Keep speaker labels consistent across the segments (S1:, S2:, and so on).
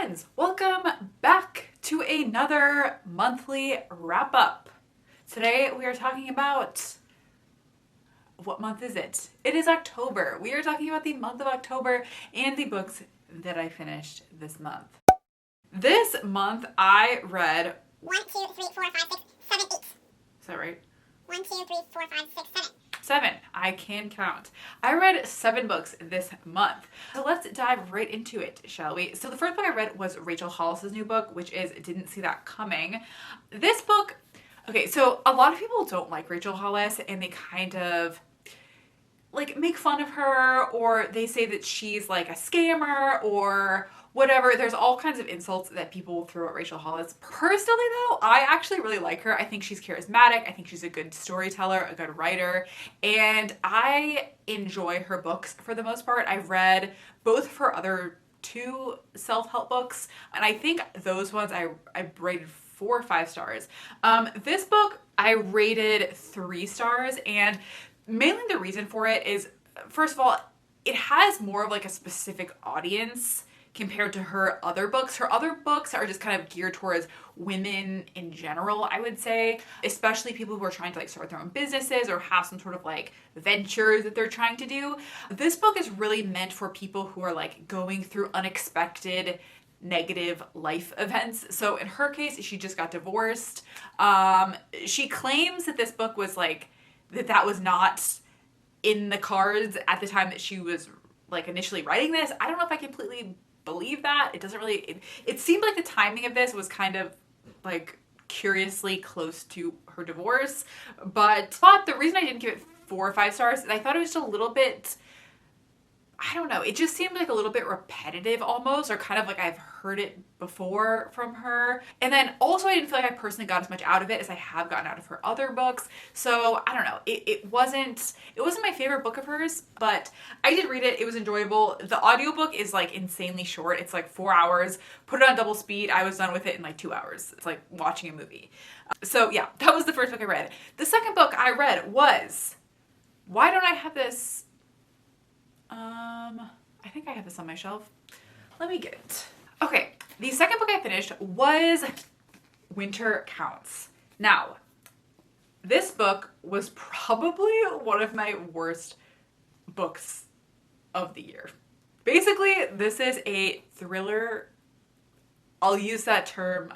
S1: friends, welcome back to another monthly wrap up. Today we are talking about, what month is it? It is October. We are talking about the month of October and the books that I finished this month. This month I read
S2: 1, 2, 3, 4, 5, 6, 7, 8.
S1: Is that right?
S2: 1, 2, 3, 4, 5, 6, 7.
S1: 7. I can count. I read 7 books this month. So let's dive right into it, shall we? So the first book I read was Rachel Hollis's new book, which is Didn't See That Coming. This book, okay, so a lot of people don't like Rachel Hollis and they kind of like make fun of her, or they say that she's like a scammer or whatever. There's all kinds of insults that people throw at Rachel Hollis. Personally though, I actually really like her. I think she's charismatic. I think she's a good storyteller, a good writer, and I enjoy her books for the most part. I've read both of her other 2 self-help books, and I think those ones I rated 4 or 5 stars. This book I rated 3 stars, and mainly the reason for it is, first of all, it has more of like a specific audience compared to her other books. Her other books are just kind of geared towards women in general, I would say, especially people who are trying to like start their own businesses or have some sort of like venture that they're trying to do. This book is really meant for people who are like going through unexpected negative life events. So in her case, she just got divorced. She claims that this book was like, that was not in the cards at the time that she was like initially writing this. I don't know if I completely believe that. It doesn't really, it seemed like the timing of this was kind of like curiously close to her divorce. But the reason I didn't give it 4 or 5 stars is I thought it was just a little bit, I don't know, it just seemed like a little bit repetitive almost, or kind of like I've heard it before from her. And then also I didn't feel like I personally got as much out of it as I have gotten out of her other books. So I don't know, it wasn't my favorite book of hers, but I did read it. It was enjoyable. The audiobook is like insanely short. It's like 4 hours. Put it on double speed. I was done with it in like 2 hours. It's like watching a movie. So yeah, that was the first book I read. The second book I read was, why don't I have this? I think I have this on my shelf. Let me get it. Okay, the second book I finished was Winter Counts. Now, this book was probably one of my worst books of the year. Basically, this is a thriller. I'll use that term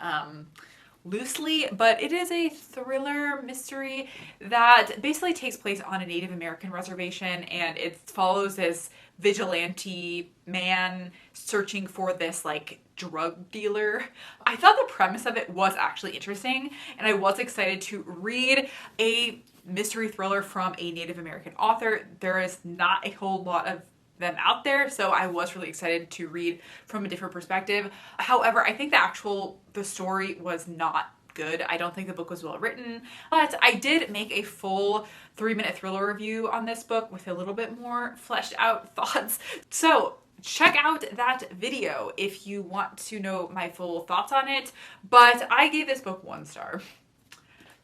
S1: loosely, but it is a thriller mystery that basically takes place on a Native American reservation, and it follows this vigilante man searching for this like drug dealer. I thought the premise of it was actually interesting, and I was excited to read a mystery thriller from a Native American author. There is not a whole lot of them out there, so I was really excited to read from a different perspective. However, I think the story was not good. I don't think the book was well written, but I did make a full 3-minute thriller review on this book with a little bit more fleshed out thoughts. So check out that video if you want to know my full thoughts on it, but I gave this book 1 star.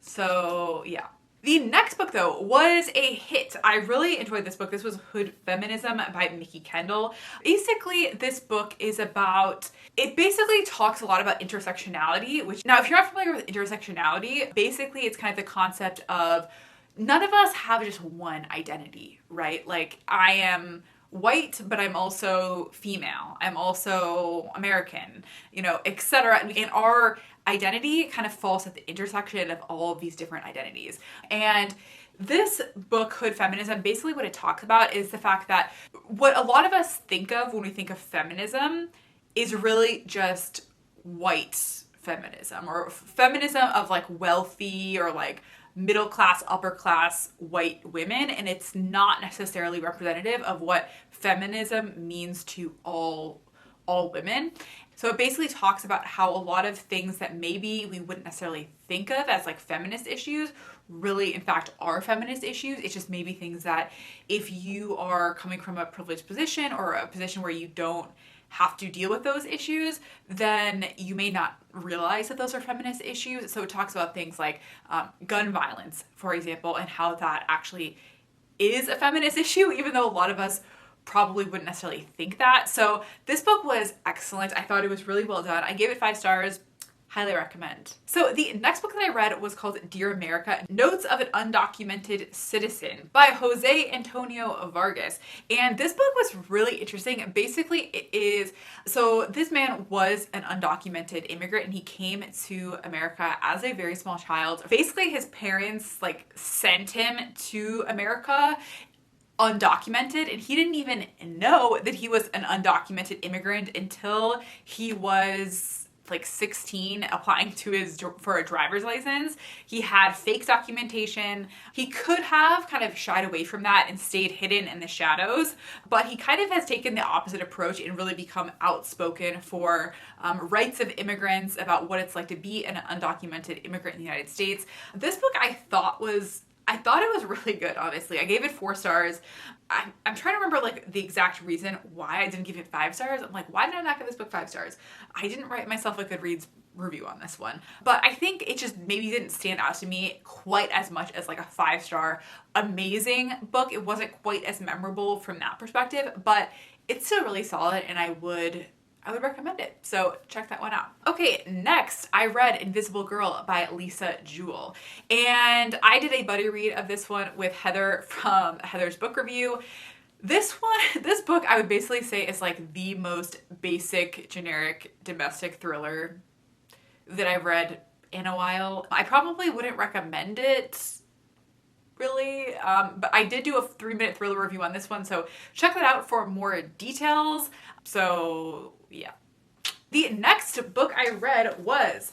S1: So yeah. The next book, though, was a hit. I really enjoyed this book. This was Feminism by Mikki, Kendall. Basically, this book is about, it basically talks a lot about intersectionality, which, now if you're not familiar with intersectionality, basically it's kind of the concept of none of us have just one identity, right? Like, I am white, but I'm also female. I'm also American, etc. And our identity kind of falls at the intersection of all of these different identities. And this book, Hood Feminism, basically what it talks about is the fact that what a lot of us think of when we think of feminism is really just white feminism, or feminism of like wealthy or like middle class, upper class white women, and it's not necessarily representative of what feminism means to all women. So it basically talks about how a lot of things that maybe we wouldn't necessarily think of as like feminist issues really in fact are feminist issues. It's just maybe things that if you are coming from a privileged position or a position where you don't have to deal with those issues, then you may not realize that those are feminist issues. So it talks about things like gun violence, for example, and how that actually is a feminist issue, even though a lot of us probably wouldn't necessarily think that. So this book was excellent. I thought it was really well done. I gave it 5 stars. Highly recommend. So the next book that I read was called Dear America, Notes of an Undocumented Citizen by Jose Antonio Vargas. And this book was really interesting. Basically it is, so this man was an undocumented immigrant and he came to America as a very small child. Basically his parents like sent him to America undocumented, and he didn't even know that he was an undocumented immigrant until he was like 16, applying for a driver's license. He had fake documentation. He could have kind of shied away from that and stayed hidden in the shadows, but he kind of has taken the opposite approach and really become outspoken for rights of immigrants, about what it's like to be an undocumented immigrant in the United States. This book I thought it was really good, honestly. I gave it 4 stars. I'm trying to remember like the exact reason why I didn't give it 5 stars. I'm like, why did I not give this book 5 stars? I didn't write myself a GoodReads review on this one. But I think it just maybe didn't stand out to me quite as much as like a 5-star amazing book. It wasn't quite as memorable from that perspective, but it's still really solid and I would recommend it. So check that one out. Okay, next I read Invisible Girl by Lisa Jewell. And I did a buddy read of this one with Heather from Heather's Book Review. This book I would basically say is like the most basic, generic domestic thriller that I've read in a while. I probably wouldn't recommend it really, but I did do a 3-minute thriller review on this one, so check that out for more details. So yeah. The next book I read was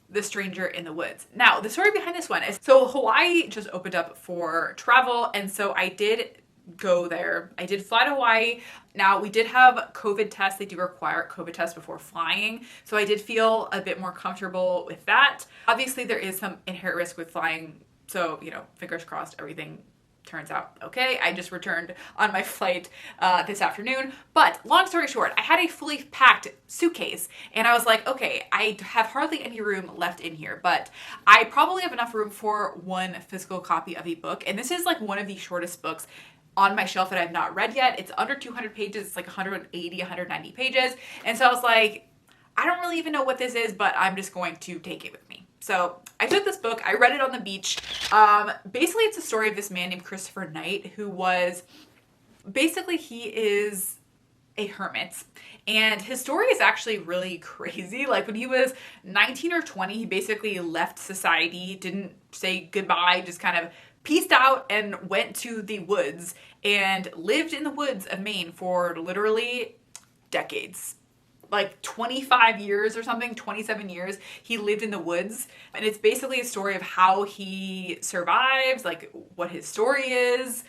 S1: The Stranger in the Woods. Now, the story behind this one is, so Hawaii just opened up for travel, and so I did go there. I did fly to Hawaii. Now, we did have COVID tests. They do require COVID tests before flying, so I did feel a bit more comfortable with that. Obviously, there is some inherent risk with flying, so, you know, fingers crossed everything turns out okay. I just returned on my flight this afternoon. But long story short, I had a fully packed suitcase and I was like, okay, I have hardly any room left in here, but I probably have enough room for one physical copy of a book. And this is like one of the shortest books on my shelf that I've not read yet. It's under 200 pages. It's like 180, 190 pages. And so I was like, I don't really even know what this is, but I'm just going to take it with me. So I took this book, I read it on the beach. Basically it's a story of this man named Christopher Knight who was, basically he is a hermit. And his story is actually really crazy. Like when he was 19 or 20, he basically left society, didn't say goodbye, just kind of peaced out and went to the woods and lived in the woods of Maine for literally decades. Like 25 years or something, 27 years, he lived in the woods. And it's basically a story of how he survives, like what his story is,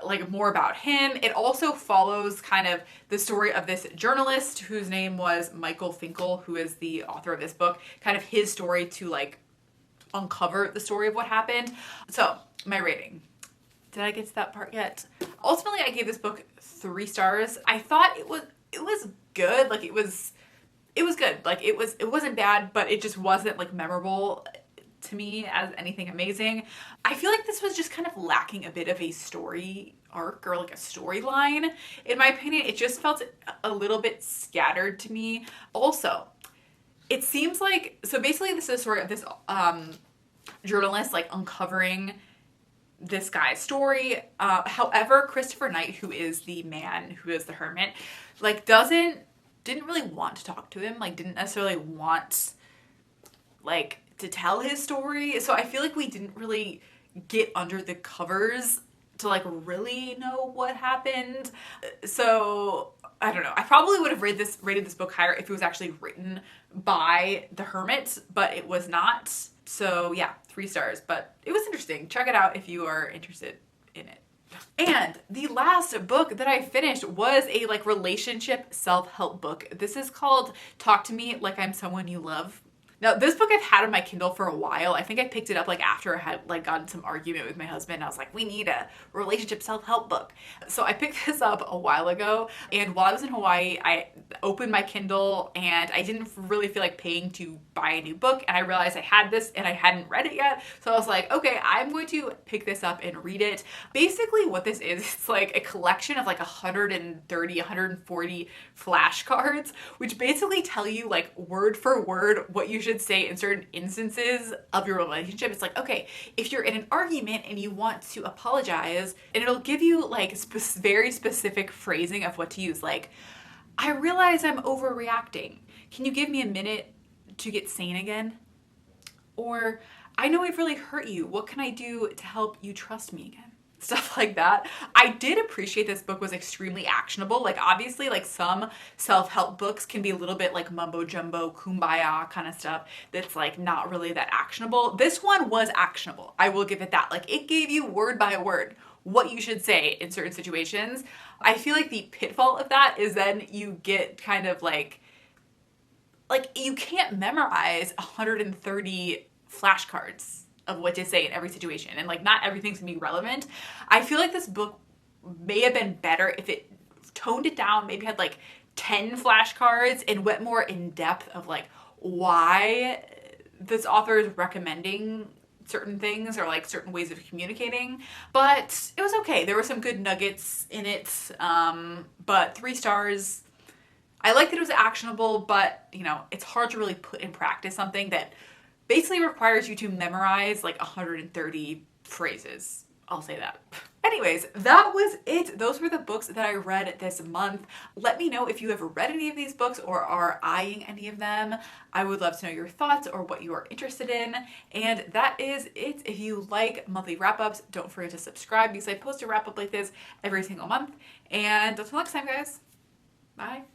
S1: like more about him. It also follows kind of the story of this journalist whose name was Michael Finkel, who is the author of this book, kind of his story to like uncover the story of what happened. So my rating. Did I get to that part yet? Ultimately, I gave this book 3 stars. I thought it was good. Like it was good. Like it wasn't bad, but it just wasn't like memorable to me as anything amazing. I feel like this was just kind of lacking a bit of a story arc or like a storyline. In my opinion, it just felt a little bit scattered to me. Also, it seems like, so basically this is a story of this journalist like uncovering this guy's story. However, Christopher Knight, who is the man who is the hermit, like didn't really want to talk to him, like didn't necessarily want like to tell his story. So I feel like we didn't really get under the covers to like really know what happened. So I don't know. I probably would have rated this book higher if it was actually written by the hermit, but it was not. So yeah, 3 stars, but it was interesting. Check it out if you are interested in it. And the last book that I finished was a like relationship self-help book. This is called Talk to Me Like I'm Someone You Love. Now, this book I've had on my Kindle for a while. I think I picked it up like after I had like gotten some argument with my husband. I was like, we need a relationship self-help book. So I picked this up a while ago, and while I was in Hawaii, I opened my Kindle and I didn't really feel like paying to buy a new book, and I realized I had this and I hadn't read it yet. So I was like, okay, I'm going to pick this up and read it. Basically what this is, it's like a collection of like 130, 140 flashcards, which basically tell you like word for word what you should say in certain instances of your relationship. It's like, okay, if you're in an argument and you want to apologize, and it'll give you like very specific phrasing of what to use. Like, I realize I'm overreacting. Can you give me a minute to get sane again? Or, I know I've really hurt you. What can I do to help you trust me again? Stuff like that. I did appreciate this book was extremely actionable. Like, obviously, like some self-help books can be a little bit like mumbo jumbo, kumbaya kind of stuff that's like not really that actionable. This one was actionable. I will give it that. Like, it gave you word by word what you should say in certain situations. I feel like the pitfall of that is then you get kind of like you can't memorize 130 flashcards of what to say in every situation, and like not everything's gonna be relevant. I feel like this book may have been better if it toned it down, maybe had like 10 flashcards and went more in depth of like why this author is recommending certain things or like certain ways of communicating. But it was okay. There were some good nuggets in it, but 3 stars. I like that it was actionable, but you know, it's hard to really put in practice something that basically requires you to memorize like 130 phrases. I'll say that. Anyways, that was it. Those were the books that I read this month. Let me know if you have read any of these books or are eyeing any of them. I would love to know your thoughts or what you are interested in. And that is it. If you like monthly wrap-ups, don't forget to subscribe because I post a wrap-up like this every single month. And until next time, guys. Bye.